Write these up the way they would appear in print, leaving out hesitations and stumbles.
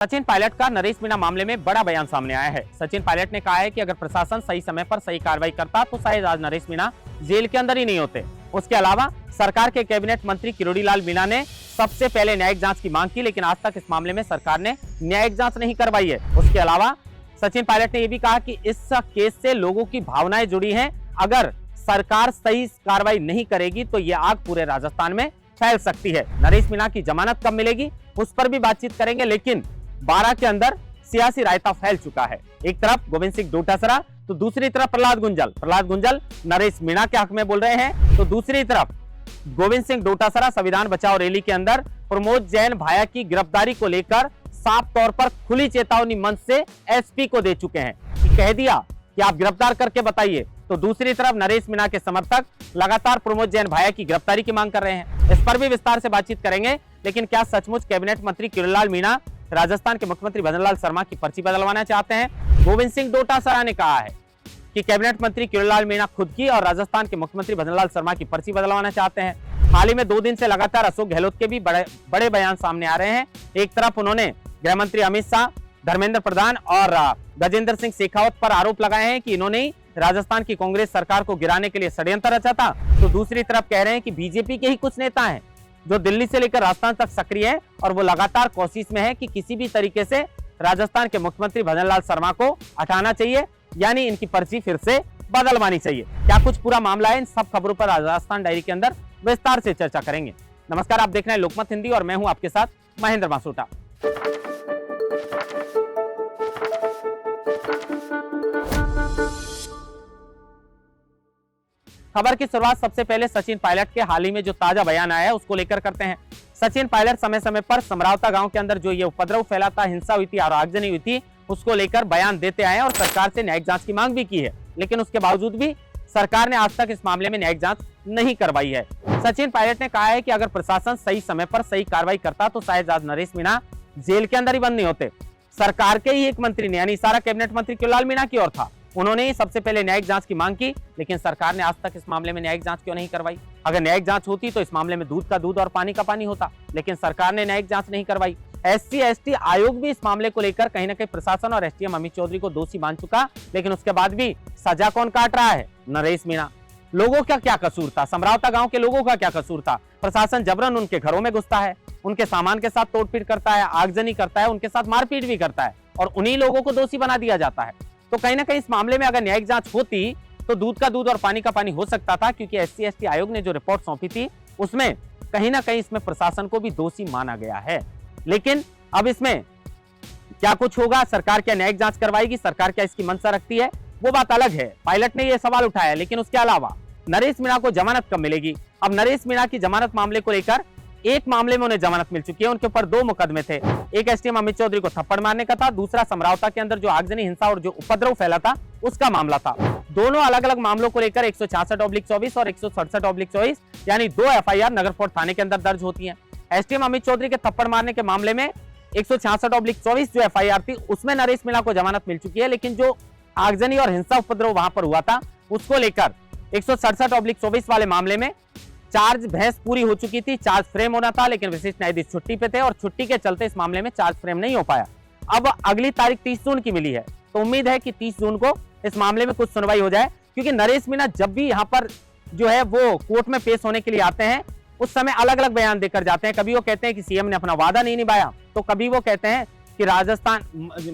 सचिन पायलट का नरेश मीणा मामले में बड़ा बयान सामने आया है। सचिन पायलट ने कहा है कि अगर प्रशासन सही समय पर सही कार्रवाई करता तो शायद आज नरेश मीणा जेल के अंदर ही नहीं होते। उसके अलावा सरकार के कैबिनेट मंत्री किरोड़ीलाल मीणा ने सबसे पहले न्यायिक जांच की मांग की, लेकिन आज तक इस मामले में सरकार ने न्यायिक जांच नहीं करवाई है। उसके अलावा सचिन पायलट ने यह भी कहा कि इस केस से लोगों की भावनाएं जुड़ी हैं। अगर सरकार सही कार्रवाई नहीं करेगी तो ये आग पूरे राजस्थान में फैल सकती है। नरेश मीणा की जमानत कब मिलेगी उस पर भी बातचीत करेंगे, लेकिन बारां के अंदर सियासी रायता फैल चुका है। एक तरफ गोविंद सिंह डोटासरा तो दूसरी तरफ प्रहलाद गुंजल नरेश मीणा के हक में बोल रहे हैं, तो दूसरी तरफ गोविंद सिंह डोटासरा संविधान बचाओ रैली के अंदर प्रमोद जैन भाया की गिरफ्तारी को लेकर साफ तौर पर खुली चेतावनी मंच से एसपी को दे चुके हैं कि कह दिया कि आप गिरफ्तार करके बताइए। तो दूसरी तरफ नरेश मीणा के समर्थक लगातार प्रमोद जैन भाया की गिरफ्तारी की मांग कर रहे हैं। इस पर भी विस्तार से बातचीत करेंगे, लेकिन क्या सचमुच कैबिनेट मंत्री किरोड़ीलाल मीणा राजस्थान के मुख्यमंत्री भजनलाल शर्मा की पर्ची बदलवाना चाहते हैं? गोविंद सिंह डोटासरा ने कहा है कि कैबिनेट मंत्री किरोड़ीलाल मीणा खुद की और राजस्थान के मुख्यमंत्री भजनलाल शर्मा की पर्ची बदलवाना चाहते हैं। हाल ही में 2 दिन से लगातार अशोक गहलोत के भी बड़े बयान सामने आ रहे हैं। एक तरफ उन्होंने गृह मंत्री अमित शाह, धर्मेंद्र प्रधान और गजेंद्र सिंह शेखावत पर आरोप लगाए हैं कि इन्होंने राजस्थान की कांग्रेस सरकार को गिराने के लिए षड्यंत्र रचा था। तो दूसरी तरफ कह रहे हैं कि बीजेपी के ही कुछ नेता हैं जो दिल्ली से लेकर राजस्थान तक सक्रिय है और वो लगातार कोशिश में है कि किसी भी तरीके से राजस्थान के मुख्यमंत्री भजनलाल शर्मा को हटाना चाहिए, यानी इनकी पर्ची फिर से बदलवानी चाहिए। क्या कुछ पूरा मामला है, इन सब खबरों पर राजस्थान डायरी के अंदर विस्तार से चर्चा करेंगे। नमस्कार, आप देख रहे हैं लोकमत हिंदी और मैं हूं आपके साथ महेंद्र मासूटा। खबर की शुरुआत सबसे पहले सचिन पायलट के हाल ही में जो ताजा बयान आया है उसको लेकर करते हैं। सचिन पायलट समय समय पर समरावता गांव के अंदर जो ये उपद्रव फैला था, हिंसा हुई थी और आगजनी हुई थी, उसको लेकर बयान देते आए और सरकार से न्यायिक जांच की मांग भी की है, लेकिन उसके बावजूद भी सरकार ने आज तक इस मामले में न्यायिक जांच नहीं करवाई है। सचिन पायलट ने कहा है कि अगर प्रशासन सही समय पर सही कार्रवाई करता तो शायद आज नरेश मीणा जेल के अंदर ही बंद नहीं होते। सरकार के ही एक मंत्री ने, यानी सारा कैबिनेट मंत्री किरोड़ीलाल मीणा की ओर था, उन्होंने ही सबसे पहले न्यायिक जांच की मांग की, लेकिन सरकार ने आज तक इस मामले में न्यायिक जांच क्यों नहीं करवाई? अगर न्यायिक जांच होती तो इस मामले में दूध का दूध और पानी का पानी होता, लेकिन सरकार ने न्यायिक जांच नहीं करवाई। SC/ST आयोग भी इस मामले को लेकर कहीं ना कहीं प्रशासन और SDM अमित चौधरी को दोषी मान चुका, लेकिन उसके बाद भी सजा कौन काट रहा है? नरेश मीणा। लोगों का क्या कसूर था? समरावता गांव के लोगों का क्या कसूर था? प्रशासन जबरन उनके घरों में घुसता है, उनके सामान के साथ तोड़फीड़ करता है, आगजनी करता है, उनके साथ मारपीट भी करता है और उन्हीं लोगों को दोषी बना दिया जाता है। तो कहीं ना कहीं इस मामले में अगर न्यायिक जांच होती तो दूध का दूध और पानी का पानी हो सकता था, क्योंकि SC/ST आयोग ने जो रिपोर्ट सौंपी थी उसमें कहीं ना कहीं इसमें प्रशासन को भी दोषी माना गया है। लेकिन अब इसमें क्या कुछ होगा? सरकार क्या न्यायिक जांच करवाएगी? सरकार क्या इसकी मंशा रखती है? वो बात अलग है। पायलट ने यह सवाल उठाया, लेकिन उसके अलावा नरेश मीणा को जमानत कब मिलेगी? अब नरेश मीणा की जमानत मामले को लेकर एक मामले में उन्हें जमानत मिल चुकी है, उनके ऊपर 2 मुकदमे थे। एक SDM अमित चौधरी को थप्पड़ मारने का था, दूसरा समरावता के अंदर जो आगजनी, हिंसा और जो उपद्रव फैला था उसका मामला था। दोनों अलग अलग मामलों को लेकर 166/24 और 167/24 यानी 2 FIR नगर फोर्ट थाने के अंदर दर्ज होती हैं। SDM अमित चौधरी के थप्पड़ मारने के मामले में 166/24 जो FIR थी उसमें नरेश मीणा को जमानत मिल चुकी है, लेकिन जो आगजनी और हिंसा उपद्रव वहां पर हुआ था उसको लेकर 167/24 वाले मामले में चार्ज बहस पूरी हो चुकी थी, चार्ज फ्रेम होना था, लेकिन विशिष्ट न्यायाधीश छुट्टी पे थे और छुट्टी के चलते इस मामले में चार्ज फ्रेम नहीं हो पाया। अब अगली तारीख 30 जून की मिली है, तो उम्मीद है कि 30 जून को इस मामले में कुछ सुनवाई हो जाए, क्योंकि नरेश मीणा जब भी यहाँ पर जो है वो कोर्ट में पेश होने के लिए आते हैं उस समय अलग अलग बयान देकर जाते हैं। कभी वो कहते हैं कि CM ने अपना वादा नहीं निभाया, तो कभी वो कहते हैं कि राजस्थान,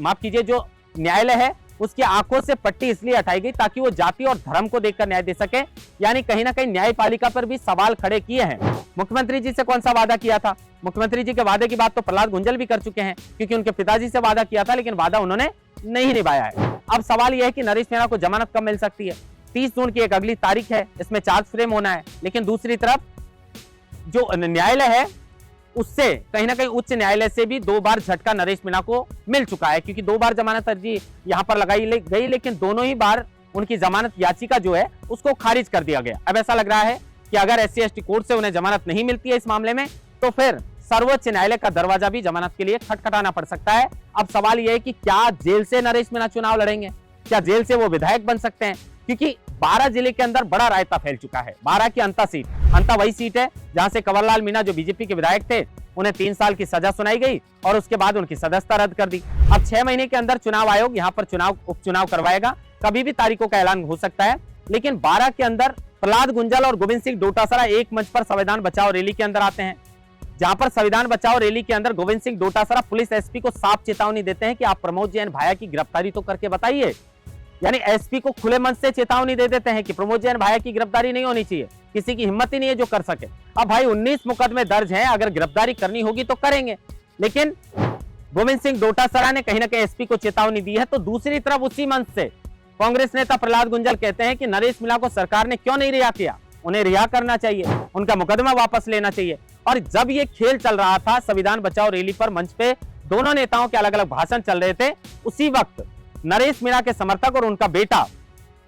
माफ कीजिए, जो न्यायालय है उसकी आंखों से पट्टी इसलिए हटाई गई ताकि वो जाति और धर्म को देखकर न्याय दे सके, यानी कहीं ना कहीं न्यायपालिका पर भी सवाल खड़े किए हैं। मुख्यमंत्री जी से कौन सा वादा किया था? मुख्यमंत्री जी के वादे की बात तो प्रहलाद गुंजल भी कर चुके हैं, क्योंकि उनके पिताजी से वादा किया था, लेकिन वादा उन्होंने नहीं निभाया है। अब सवाल यह है कि नरेश मीणा को जमानत कब मिल सकती है? 30 जून की एक अगली तारीख है, इसमें चार्ज फ्रेम होना है, लेकिन दूसरी तरफ जो न्यायालय है उससे कहीं ना कहीं उच्च न्यायालय से भी 2 बार झटका नरेश मीणा को मिल चुका है, क्योंकि 2 बार जमानत अर्जी यहां पर लगाई गई, लेकिन दोनों ही बार उनकी जमानत याचिका जो है उसको खारिज कर दिया गया। अब ऐसा लग रहा है कि अगर SC/ST कोर्ट से उन्हें जमानत नहीं मिलती है इस मामले में, तो फिर सर्वोच्च न्यायालय का दरवाजा भी जमानत के लिए खटखटाना पड़ सकता है। अब सवाल यह है कि क्या जेल से नरेश मीणा चुनाव लड़ेंगे? क्या जेल से वो विधायक बन सकते हैं? क्योंकि बारां जिले के अंदर बड़ा रायता फैल चुका है। बारां की अंता सीट, अंता वही सीट है जहां से कंवरलाल मीणा जो बीजेपी के विधायक थे उन्हें 3 साल की सजा सुनाई गई और उसके बाद उनकी सदस्यता रद्द कर दी। अब 6 महीने के अंदर चुनाव आयोग यहाँ पर उपचुनाव करवाएगा, कभी भी तारीखों का ऐलान हो सकता है। लेकिन 12 के अंदर प्रहलाद गुंजल और गोविंद सिंह डोटासरा एक मंच पर संविधान बचाओ रैली के अंदर आते हैं, जहां पर संविधान बचाओ रैली के अंदर गोविंद सिंह डोटासरा पुलिस एसपी को साफ चेतावनी देते हैं कि आप प्रमोद जैन भाया की गिरफ्तारी तो करके बताइए। यानी एसपी को खुले मन से चेतावनी दे देते हैं कि प्रमोद जैन भाया की गिरफ्तारी नहीं होनी चाहिए, किसी की हिम्मत ही नहीं है जो कर सके। अब भाई 19 मुकदमे दर्ज हैं, अगर गिरफ्तारी करनी होगी तो करेंगे। लेकिन गोविंद सिंह डोटासरा ने कहीं ना कहीं एसपी को चेतावनी दी है। तो दूसरी तरफ उसी मंच से कांग्रेस नेता प्रहलाद गुंजल कहते हैं कि नरेश मीणा को सरकार ने क्यों नहीं रिहा किया, उन्हें रिहा करना चाहिए, उनका मुकदमा वापस लेना चाहिए। और जब ये खेल चल रहा था संविधान बचाओ रैली पर मंच पे दोनों नेताओं के अलग अलग भाषण चल रहे थे, उसी वक्त नरेश मीणा के समर्थक और उनका बेटा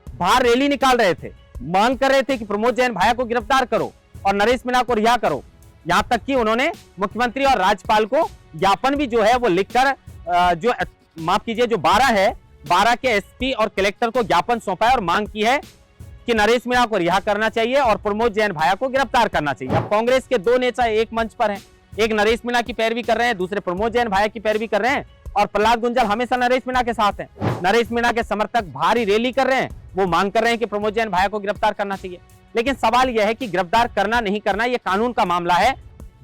बाहर रैली निकाल रहे थे, मांग कर रहे थे कि प्रमोद जैन भाया को गिरफ्तार करो और नरेश मीणा को रिहा करो। यहां तक कि उन्होंने मुख्यमंत्री और राज्यपाल को ज्ञापन भी जो है वो लिखकर जो 12 के एसपी और कलेक्टर को ज्ञापन सौंपा है और मांग की है कि नरेश मीणा को रिहा करना चाहिए और प्रमोद जैन भाया को गिरफ्तार करना चाहिए। अब कांग्रेस के दो नेता एक मंच पर हैं, एक नरेश मीणा की पैरवी कर रहे हैं, दूसरे प्रमोद जैन भाया की पैरवी कर रहे हैं और प्रहलाद गुंजल हमेशा नरेश मीणा के साथ हैं। नरेश मीणा के समर्थक भारी रैली कर रहे हैं, वो मांग कर रहे हैं कि प्रमोद जैन भाया को गिरफ्तार करना चाहिए। लेकिन सवाल यह है कि गिरफ्तार करना नहीं करना यह कानून का मामला है।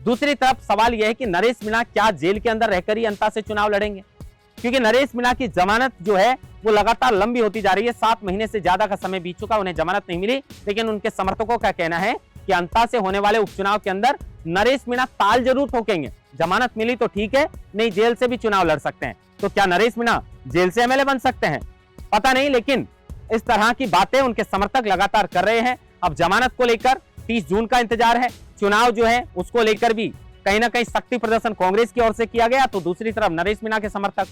दूसरी तरफ सवाल यह है कि नरेश मीणा क्या जेल के अंदर रहकर ही अंता से चुनाव लड़ेंगे, क्योंकि नरेश मीणा की जमानत जो है वो लगातार लंबी होती जा रही है। 7 महीने से ज्यादा का समय बीत चुका, उन्हें जमानत नहीं मिली। लेकिन उनके समर्थकों का कहना है कि अंता से होने वाले उपचुनाव के अंदर नरेश मीणा ताल जरूर ठोकेंगे, जमानत मिली तो ठीक है, नहीं जेल से भी चुनाव लड़ सकते हैं। तो क्या नरेश मीणा जेल से एमएलए बन सकते हैं, पता नहीं। लेकिन इस तरह की बातें उनके समर्थक लगातार कर रहे हैं। अब जमानत को लेकर 30 जून का इंतजार है, चुनाव जो है उसको लेकर भी कहीं ना कहीं शक्ति प्रदर्शन कांग्रेस की ओर से किया गया, तो दूसरी तरफ नरेश मीणा के समर्थक।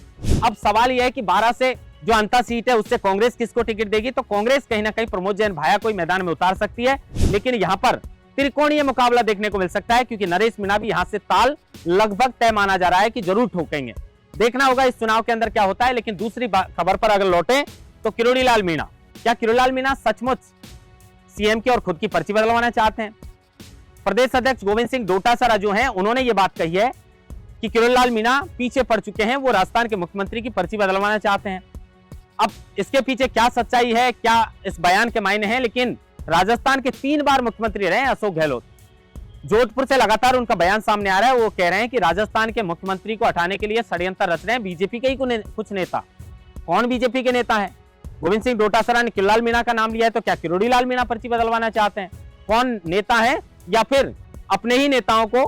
अब सवाल यह है कि 12 से जो अंता सीट है उससे कांग्रेस किसको टिकट देगी, तो कांग्रेस कहीं ना कहीं प्रमोद जैन भाया को मैदान में उतार सकती है। लेकिन यहाँ पर त्रिकोणीय मुकाबला देखने को मिल सकता है, क्योंकि नरेश मीणा भी यहाँ से ताल लगभग तय माना जा रहा है कि जरूर ठोकेंगे। देखना होगा इस चुनाव के अंदर क्या होता है। लेकिन दूसरी खबर पर अगर लौटे तो किरोड़ीलाल मीणा, क्या किरोड़ीलाल मीणा सचमुच सीएम की और खुद की पर्ची बदलवाना चाहते हैं? प्रदेश अध्यक्ष गोविंद सिंह डोटासरा जो हैं उन्होंने ये बात कही है कि किरोड़ीलाल मीणा पीछे पड़ चुके हैं, वो राजस्थान के मुख्यमंत्री की पर्ची बदलवाना चाहते हैं। अब इसके पीछे क्या सच्चाई है, क्या इस बयान के मायने हैं? लेकिन राजस्थान के 3 बार मुख्यमंत्री रहे हैं अशोक गहलोत, जोधपुर से लगातार उनका बयान सामने आ रहा है। वो कह रहे हैं कि राजस्थान के मुख्यमंत्री को हटाने के लिए षड्यंत्र रच रहे हैं बीजेपी के ही कुछ नेता। कौन बीजेपी के नेता है? गोविंद सिंह डोटासरा ने किरोड़ीलाल मीणा का नाम लिया है, तो क्या किरोड़ीलाल मीणा पर्ची बदलवाना चाहते हैं? कौन नेता है, या फिर अपने ही नेताओं को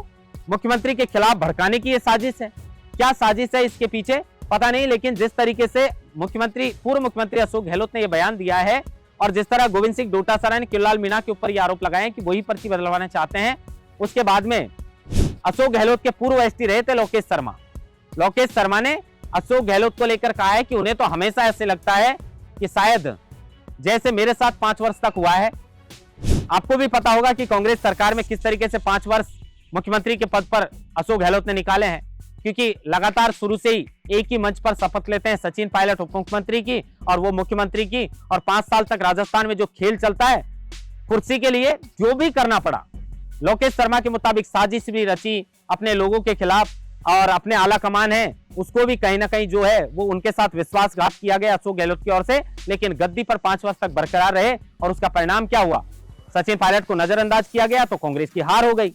मुख्यमंत्री के खिलाफ भड़काने की ये साजिश है? क्या साजिश है इसके पीछे, पता नहीं। लेकिन जिस तरीके से पूर्व मुख्यमंत्री अशोक गहलोत ने यह बयान दिया है और जिस तरह गोविंद सिंह डोटासरा ने किरोड़ीलाल मीणा के ऊपर ये आरोप लगाए कि वही पर्ची बदलवाना चाहते हैं, उसके बाद में अशोक गहलोत के पूर्व एसपी रहे थे लोकेश शर्मा ने अशोक गहलोत को लेकर कहा है कि उन्हें तो हमेशा ऐसे लगता है कि शायद जैसे मेरे साथ 5 वर्ष तक हुआ है। आपको भी पता होगा कि कांग्रेस सरकार में किस तरीके से 5 वर्ष मुख्यमंत्री के पद पर अशोक गहलोत ने निकाले हैं, क्योंकि लगातार शुरू से ही एक ही मंच पर शपथ लेते हैं सचिन पायलट उप मुख्यमंत्री की और वो मुख्यमंत्री की, और 5 साल तक राजस्थान में जो खेल चलता है कुर्सी के लिए, जो भी करना पड़ा। लोकेश शर्मा के मुताबिक साजिश भी रची अपने लोगों के खिलाफ, और अपने आला कमान है उसको भी कहीं ना कहीं जो है वो उनके साथ विश्वासघात किया गया अशोक गहलोत की ओर से। लेकिन गद्दी पर 5 वर्ष तक बरकरार रहे और उसका परिणाम क्या हुआ? सचिन पायलट को नजरअंदाज किया गया तो कांग्रेस की हार हो गई।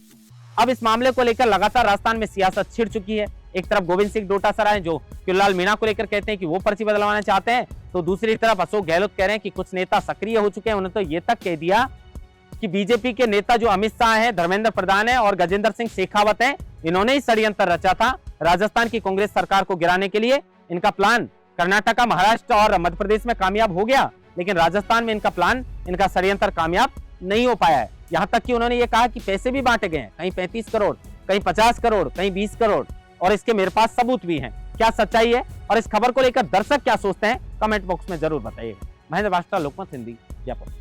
अब इस मामले को लेकर लगातार राजस्थान में सियासत छिड़ चुकी है। एक तरफ गोविंद सिंह डोटासरा है जो किरोड़ीलाल मीणा को लेकर कहते हैं कि वो पर्ची बदलवाना चाहते हैं, तो दूसरी तरफ अशोक गहलोत कह रहे हैं कि कुछ नेता सक्रिय हो चुके हैं। उन्होंने तो ये तक कह दिया कि बीजेपी के नेता जो अमित शाह हैं, धर्मेंद्र प्रधान है और गजेंद्र सिंह शेखावत हैं, इन्होंने ही षड्यंत्र रचा था राजस्थान की कांग्रेस सरकार को गिराने के लिए। इनका प्लान कर्नाटक, महाराष्ट्र और मध्य प्रदेश में कामयाब हो गया, लेकिन राजस्थान में इनका प्लान, इनका षड्यंत्र कामयाब नहीं हो पाया है। यहां तक कि उन्होंने ये कहा कि पैसे भी बांटे गए हैं, कहीं 35 करोड़, कहीं 50 करोड़, कहीं 20 करोड़, और इसके मेरे पास सबूत भी हैं। क्या सच्चाई है और इस खबर को लेकर दर्शक क्या सोचते हैं, कमेंट बॉक्स में जरूर बताइएगा। महेंद्र बास्टा, लोकमत हिंदी, जयपुर।